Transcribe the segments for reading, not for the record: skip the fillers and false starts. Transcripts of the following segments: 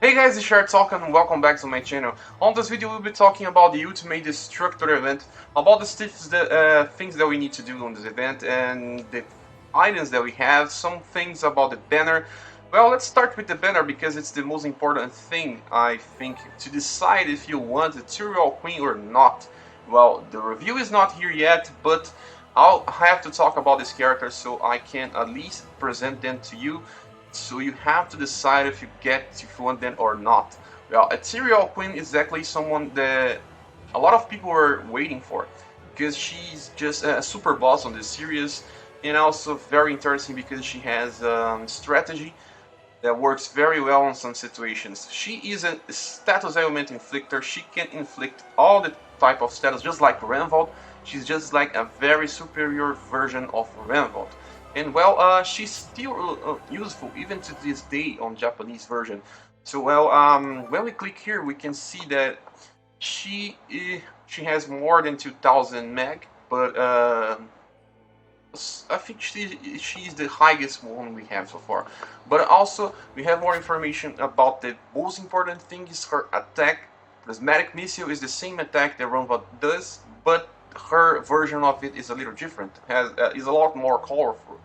Hey guys, it's ScherBR and welcome back to my channel. On this video we'll be talking about the Ultimate Destructor event, about the things that we need to do on this event and the items that we have, some things about the banner. Well, let's start with the banner because it's the most important thing, I think, to decide if you want a Tyrael Queen or not. Well, the review is not here yet, but I'll have to talk about this character so I can at least present them to you. So you have to decide if you want them or not. Well, a Tyrael Queen is actually someone that a lot of people were waiting for because she's just a super boss on this series, and also very interesting because she has strategy that works very well in some situations. She is a status element inflictor. She can inflict all the type of status, just like Renvald. She's just like a very superior version of Renvald. And well, she's still useful even to this day on Japanese version. So well, when we click here, we can see that she has more than 2,000 meg, but I think she's the highest one we have so far. But also we have more information about the most important thing is her attack. Prismatic Missile is the same attack that Renvald does, but her version of it is a little different. Is a lot more colorful.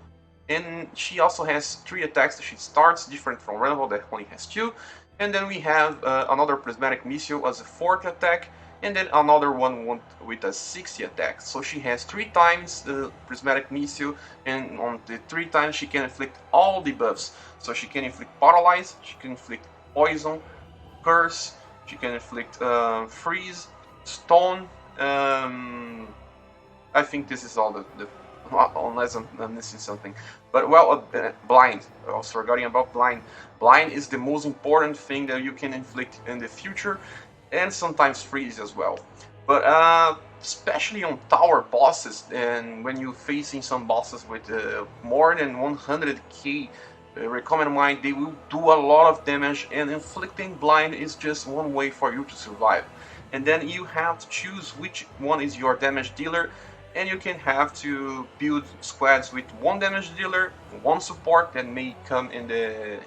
And she also has 3 attacks that she starts, different from Renvald that only has 2. And then we have another Prismatic Missile as a 4th attack, and then another one with a 60 attack. So she has 3 times the Prismatic Missile, and on the 3 times she can inflict all the buffs. So she can inflict Paralyze, she can inflict Poison, Curse, she can inflict Freeze, Stone. I think this is all the unless I'm missing something. But well, blind. Also forgetting about blind. Blind is the most important thing that you can inflict in the future, and sometimes freeze as well. But especially on tower bosses, and when you're facing some bosses with more than 100k recommend mine, they will do a lot of damage, and inflicting blind is just one way for you to survive. And then you have to choose which one is your damage dealer, and you can have to build squads with 1 damage dealer, 1 support that may come in the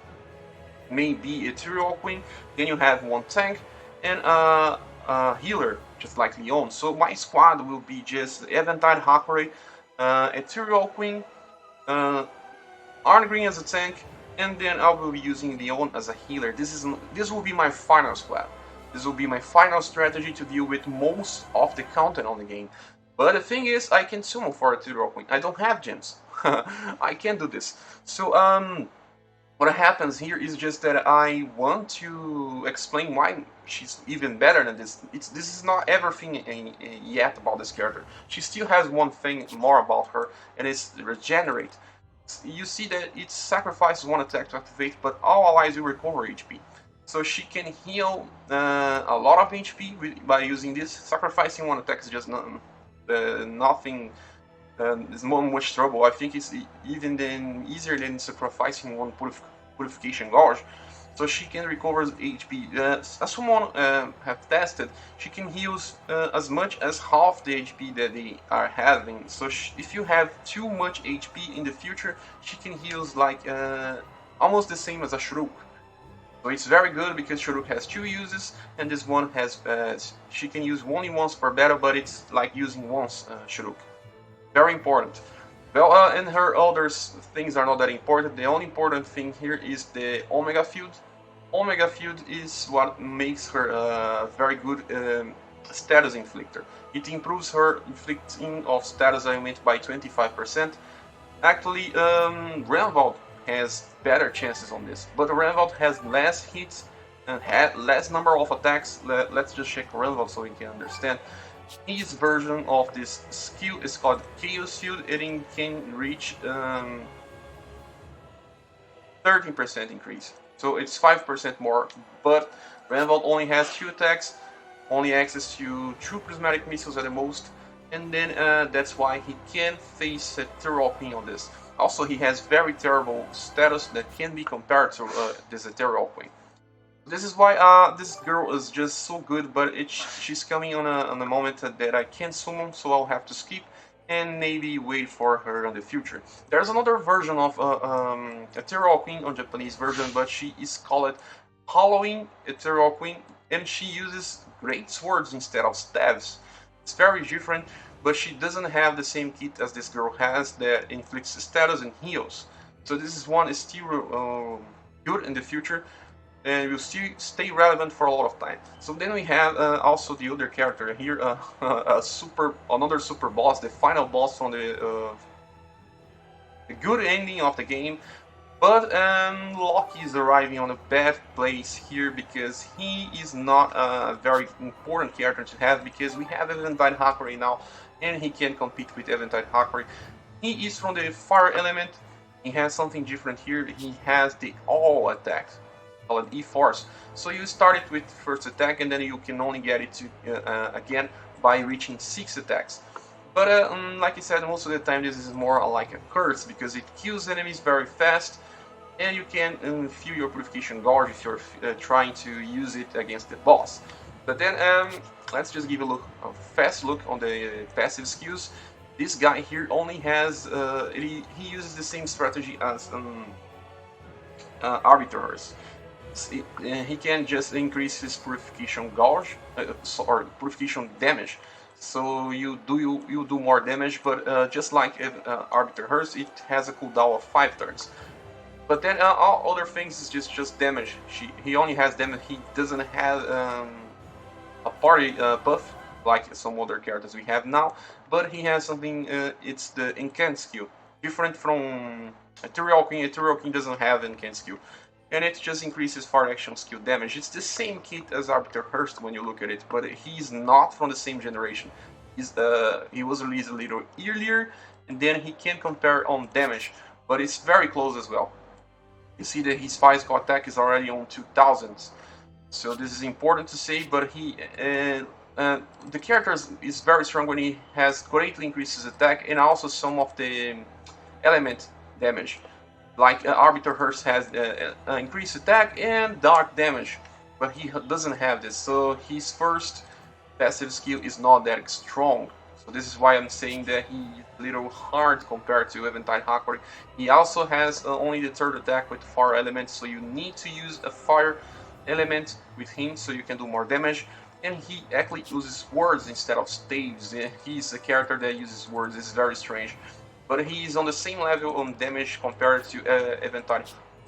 be a Tyrael Queen, then you have 1 tank and a healer, just like Leon. So my squad will be just Eventide Hakurei, a Tyrael Queen, Arngrim as a tank, and then I will be using Leon as a healer. This will be my final squad. This will be my final strategy to deal with most of the content on the game. But the thing is, I can summon for a Tyrael Queen. I don't have gems. I can't do this. So what happens here is just that I want to explain why she's even better than this. This is not everything yet about this character. She still has one thing more about her, and it's regenerate. You see that it sacrifices 1 attack to activate, but all allies will recover HP. So she can heal a lot of HP by using this. Sacrificing 1 attack is just nothing. Is not much trouble. I think it's even easier than sacrificing 1 purification gauge. So she can recover HP. As someone have tested, she can heal as much as half the HP that they are having. So if you have too much HP in the future, she can heal like almost the same as a Shuruk. So it's very good because Shuruk has 2 uses, and this one has she can use only once per battle, but it's like using once Shuruk. Very important. Well, and her other things are not that important. The only important thing here is the Omega Field. Omega Field is what makes her a very good status inflictor. It improves her inflicting of status element by 25%. Actually, Renvald has better chances on this, but Renvald has less hits and had less number of attacks. Let's just check Renvald so we can understand. His version of this skill is called Chaos Field, and it can reach 13% increase. So it's 5% more, but Renvald only has 2 attacks, only access to 2 Prismatic Missiles at the most, and then that's why he can face a Tyrael Queen on this. Also, he has very terrible status that can be compared to this Tyrael Queen. This is why this girl is just so good, but she's coming on a moment that I can't summon, so I'll have to skip and maybe wait for her in the future. There's another version of a Tyrael Queen on Japanese version, but she is called Hollowing Ethereal Queen, and she uses great swords instead of staves. It's very different, but she doesn't have the same kit as this girl has that inflicts status and heals. So this is one is still good in the future, and will still stay relevant for a lot of time. So then we have also the other character here, another super boss, the final boss from the good ending of the game. But Loki is arriving on a bad place here because he is not a very important character to have, because we have Eventide Hakurai now, and he can compete with Eventide Hakurai. He is from the fire element. He has something different here. He has the all attack, called E-Force. So you start it with first attack, and then you can only get it to again by reaching 6 attacks. But like I said, most of the time this is more like a curse, because it kills enemies very fast, and you can fill your Purification Gauge if you're trying to use it against the boss. But then let's just give a fast look on the passive skills. This guy here only has, he uses the same strategy as Arbiters. He can just increase his Purification Gauge, or Purification Damage. So you do more damage, but just like Arbiter Hers, it has a cooldown of 5 turns. But then all other things is just damage. He only has damage. He doesn't have a party buff like some other characters we have now. But he has something. It's the Incant skill, different from Ethereal King. Ethereal King doesn't have Incant skill, and it just increases fire action skill damage. It's the same kit as Arbiter Hurst when you look at it, but he's not from the same generation. He was released a little earlier, and then he can compare on damage, but it's very close as well. You see that his physical attack is already on 2000s, so this is important to say. But the character is very strong when he has greatly increases attack, and also some of the element damage. Like Arbiter Hurst has increased attack and dark damage, but he doesn't have this, so his first passive skill is not that strong. So this is why I'm saying that he's a little hard compared to Eventide Hakurai. He also has only the third attack with fire element, so you need to use a fire element with him so you can do more damage. And he actually uses words instead of staves. He's a character that uses words. It's very strange. But he's on the same level on damage compared to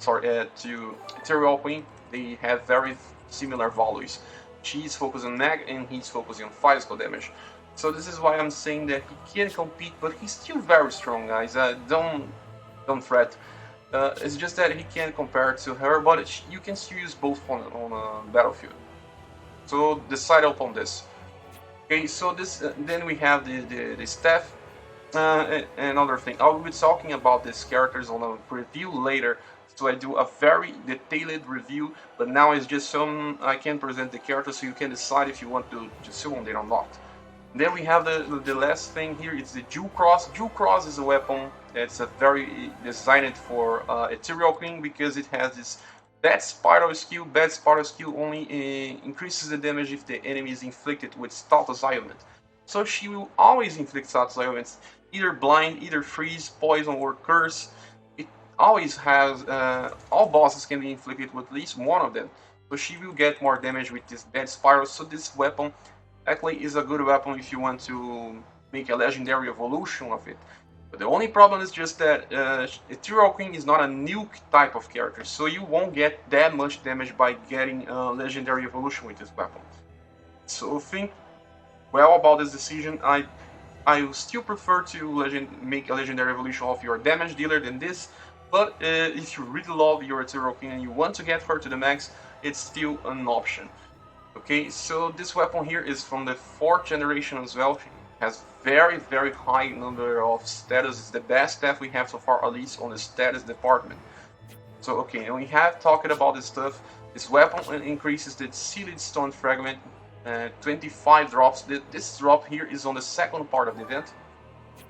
to Ethereal Queen. They have very similar values. She's focused on mag and he's focusing on physical damage. So this is why I'm saying that he can compete, but he's still very strong, guys. Don't fret. It's just that he can't compare to her, but you can still use both on a battlefield. So decide upon this. Okay, so this then we have the staff. Another thing, I will be talking about these characters on a review later, so I do a very detailed review, but now it's just some I can present the characters so you can decide if you want to summon them or not. Then we have the last thing here, it's the Jewel Cross. Jewel Cross is a weapon that's very designed for Ethereal Queen, because it has this bad spiral skill. Bad spiral skill only increases the damage if the enemy is inflicted with status ailment. So she will always inflict status ailments, either blind, either freeze, poison, or curse. It always has, all bosses can be inflicted with at least one of them. So she will get more damage with this bad spiral. So this weapon actually is a good weapon if you want to make a legendary evolution of it. But the only problem is just that Ethereal Queen is not a nuke type of character, so you won't get that much damage by getting a legendary evolution with this weapon. So think well about this decision. I still prefer to make a legendary evolution of your damage dealer than this, but if you really love your Ethereal Queen and you want to get her to the max, it's still an option. Okay, so this weapon here is from the 4th generation as well. It has very high number of status. It's the best staff we have so far, at least on the status department. So okay, and we have talked about this stuff. This weapon increases the Sealed Stone Fragment 25 drops. This drop here is on the second part of the event.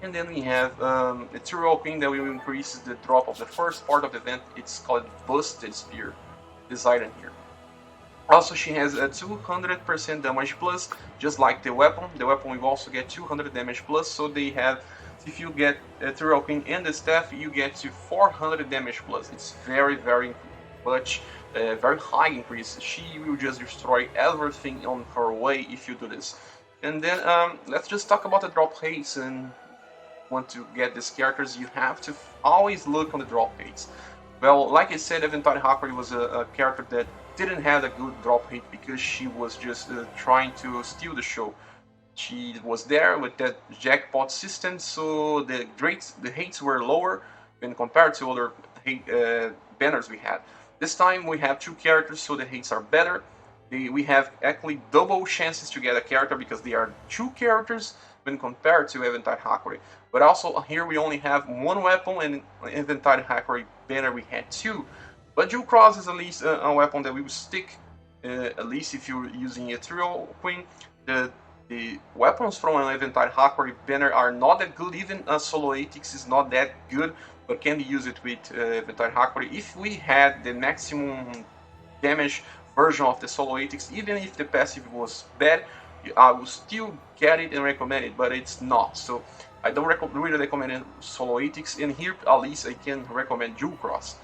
And then we have Ethereal Queen that will increase the drop of the first part of the event. It's called Busted Spear, this item here. Also, she has a 200% damage plus, just like the weapon. The weapon will also get 200 damage plus, so they have, if you get Ethereal Queen and the staff, you get to 400 damage plus. It's very much, very high increase. She will just destroy everything on her way if you do this. And then let's just talk about the drop rates. And want to get these characters, you have to always look on the drop rates. Well, like I said, Valkyrie was a character that didn't have a good drop rate because she was just trying to steal the show. She was there with that jackpot system, so the hates were lower when compared to other banners we had. This time we have two characters, so the hates are better. We have actually double chances to get a character because they are two characters when compared to Valkyrie. But also here we only have one weapon, and in Valkyrie banner we had two. But Jewel Cross is at least a weapon that will stick, at least if you're using a trio queen. The weapons from an Valkyrie banner are not that good. Even a solo ATX is not that good, but can be used with Valkyrie. If we had the maximum damage version of the solo ATX, even if the passive was bad, I will still get it and recommend it, but it's not. So I don't really recommend solo ATX, and here at least I can recommend Jewel Cross.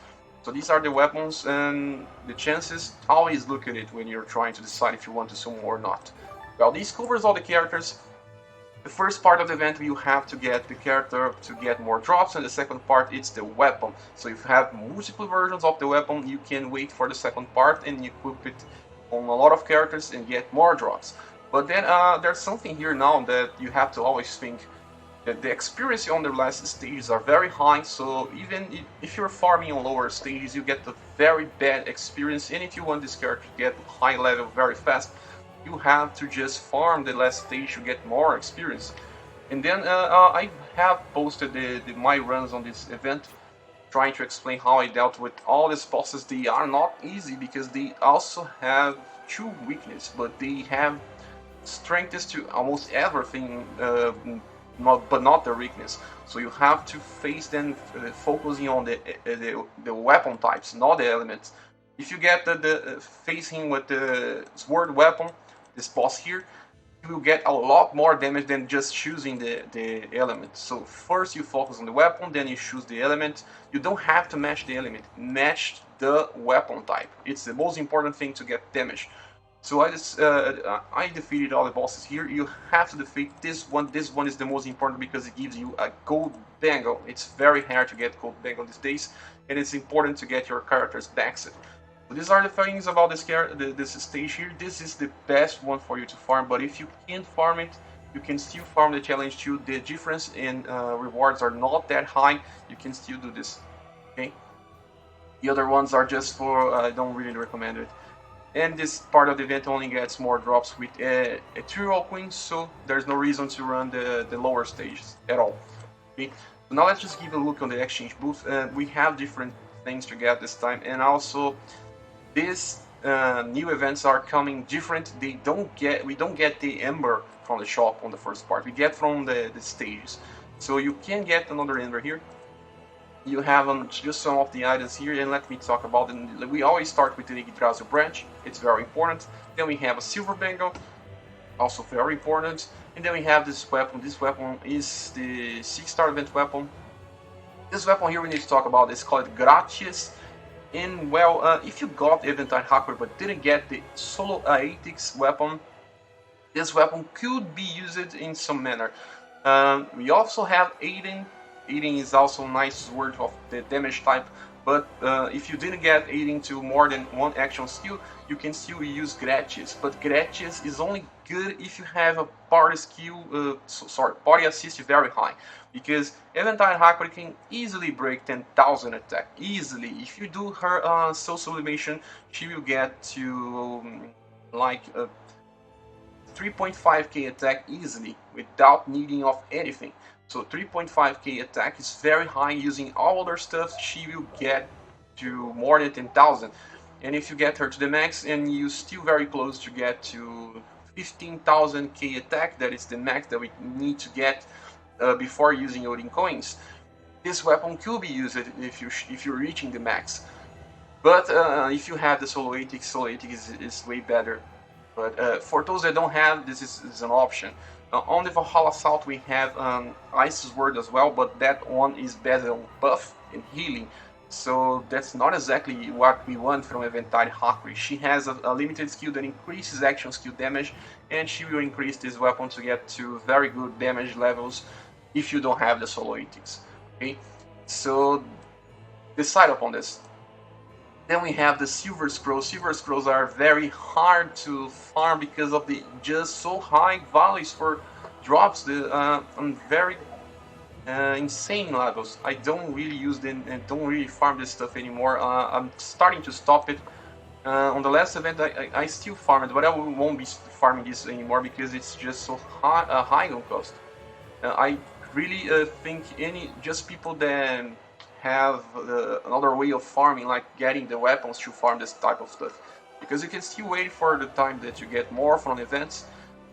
So these are the weapons and the chances. Always look at it when you're trying to decide if you want to summon or not. Well, this covers all the characters. The first part of the event you have to get the character to get more drops, and the second part it's the weapon. So if you have multiple versions of the weapon, you can wait for the second part and equip it on a lot of characters and get more drops. But then there's something here now that you have to always think. That the experience on the last stages are very high, so even if you're farming on lower stages, you get a very bad experience. And if you want this character to get high level very fast, you have to just farm the last stage to get more experience. And then I have posted my runs on this event, trying to explain how I dealt with all these bosses. They are not easy because they also have two weaknesses, but they have strengths to almost everything. But not their weakness. So you have to face them focusing on the weapon types, not the elements. If you get the face him with the sword weapon, this boss here, you will get a lot more damage than just choosing the element. So first you focus on the weapon, then you choose the element. You don't have to match the element, match the weapon type. It's the most important thing to get damage. So I defeated all the bosses here. You have to defeat this one. This one is the most important because it gives you a gold bangle. It's very hard to get gold bangle these days, and it's important to get your characters maxed. So these are the things about this stage here. This is the best one for you to farm, but if you can't farm it, you can still farm the challenge too. The difference in rewards are not that high. You can still do this, okay? The other ones are just for, I don't really recommend it. And this part of the event only gets more drops with a trio queen, so there's no reason to run the lower stages at all. Okay? So now let's just give a look on the exchange booth. We have different things to get this time, and also these new events are coming different. We don't get the ember from the shop on the first part. We get from the stages. So you can get another ember here. You have just some of the items here, and let me talk about them. We always start with the Yggdrasil branch, it's very important. Then we have a silver bangle, also very important. And then we have this weapon. This weapon is the 6-star event weapon. This weapon here we need to talk about is called Gratias. And well, if you got Eventide Hacker but didn't get the solo ATX weapon, this weapon could be used in some manner. We also have Aiden. Aiding is also a nice word of the damage type, but if you didn't get Aiding to more than one action skill, you can still use Gratias. But Gratias is only good if you have a party skill, party assist very high, because Eventide Hacker can easily break 10,000 attack, easily. If you do her soul sublimation, she will get to like 3.5k attack easily, without needing of anything. So 3.5k attack is very high. Using all other stuff, she will get to more than 10,000. And if you get her to the max, and you still very close to get to 15,000k attack, that is the max that we need to get before using Odin coins. This weapon could be used if you're reaching the max. But if you have the solo ATX is way better. But for those that don't have, this is an option. On the Valhalla Assault we have Ice Sword as well, but that one is better on buff and healing. So that's not exactly what we want from Eventide Valkyrie. She has a limited skill that increases action skill damage, and she will increase this weapon to get to very good damage levels if you don't have the solo ethics. Okay, so decide upon this. Then we have the Silver Scrolls. Silver Scrolls are very hard to farm because of the just so high values for drops on very insane levels. I don't really use them and don't really farm this stuff anymore. I'm starting to stop it. On the last event, I still farm it, but I won't be farming this anymore because it's just so high on cost. I really think just people that have another way of farming, like getting the weapons to farm this type of stuff, because you can still wait for the time that you get more from events,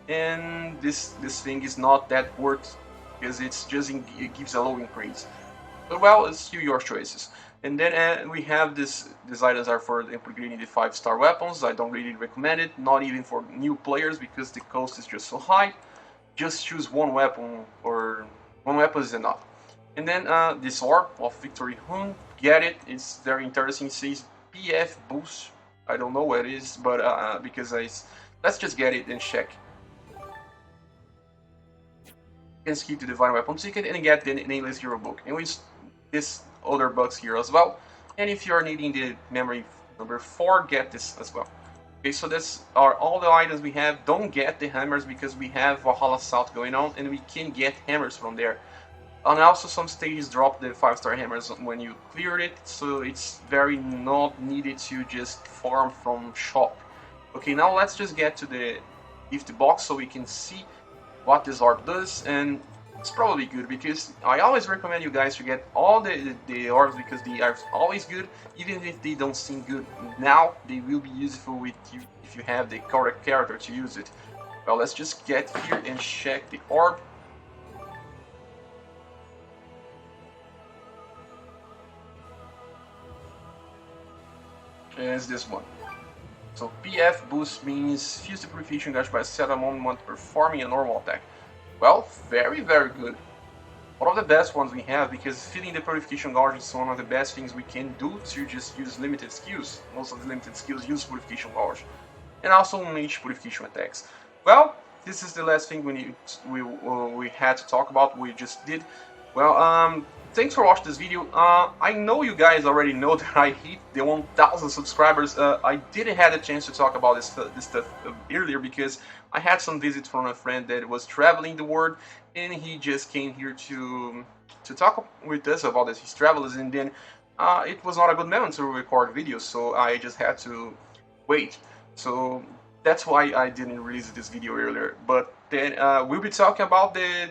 and this thing is not that worth because it gives a low increase. But well, it's still your choices. And then we have these items are for upgrading the 5-star weapons. I don't really recommend it, not even for new players because the cost is just so high. Just choose one weapon, or one weapon is enough. And then this orb of Victory Hun, get it, it's very interesting. It says PF boost, I don't know what it is, but let's just get it and check. You can skip the Divine Weapon ticket and get the Nameless Hero book. And with this other bucks here as well. And if you're needing the memory number 4, get this as well. Okay, so that's all the items we have. Don't get the hammers because we have Valhalla South going on and we can get hammers from there. And also some stages drop the 5-star hammers when you clear it, so it's very not needed to just farm from shop. Okay, now let's just get to the gift box so we can see what this orb does, and it's probably good because I always recommend you guys to get all the orbs because they are always good. Even if they don't seem good now, they will be useful with you if you have the correct character to use it. Well, let's just get here and check the orb. And it's this one. So PF boost means fuse the purification gauge by a set amount when performing a normal attack. Well, very good. One of the best ones we have because filling the purification gauge is one of the best things we can do to just use limited skills. Most of the limited skills use purification gauge. And also mage purification attacks. Well, this is the last thing we had to talk about, we just did. Well, thanks for watching this video. I know you guys already know that I hit the 1,000 subscribers. I didn't have a chance to talk about this stuff earlier because I had some visits from a friend that was traveling the world, and he just came here to talk with us about his travels, and then it was not a good moment to record videos, so I just had to wait. So that's why I didn't release this video earlier. But then we'll be talking about the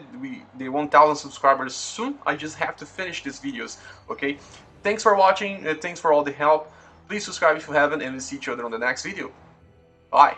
1,000 subscribers soon. I just have to finish these videos, okay? Thanks for watching, thanks for all the help. Please subscribe if you haven't, and we'll see each other on the next video. Bye!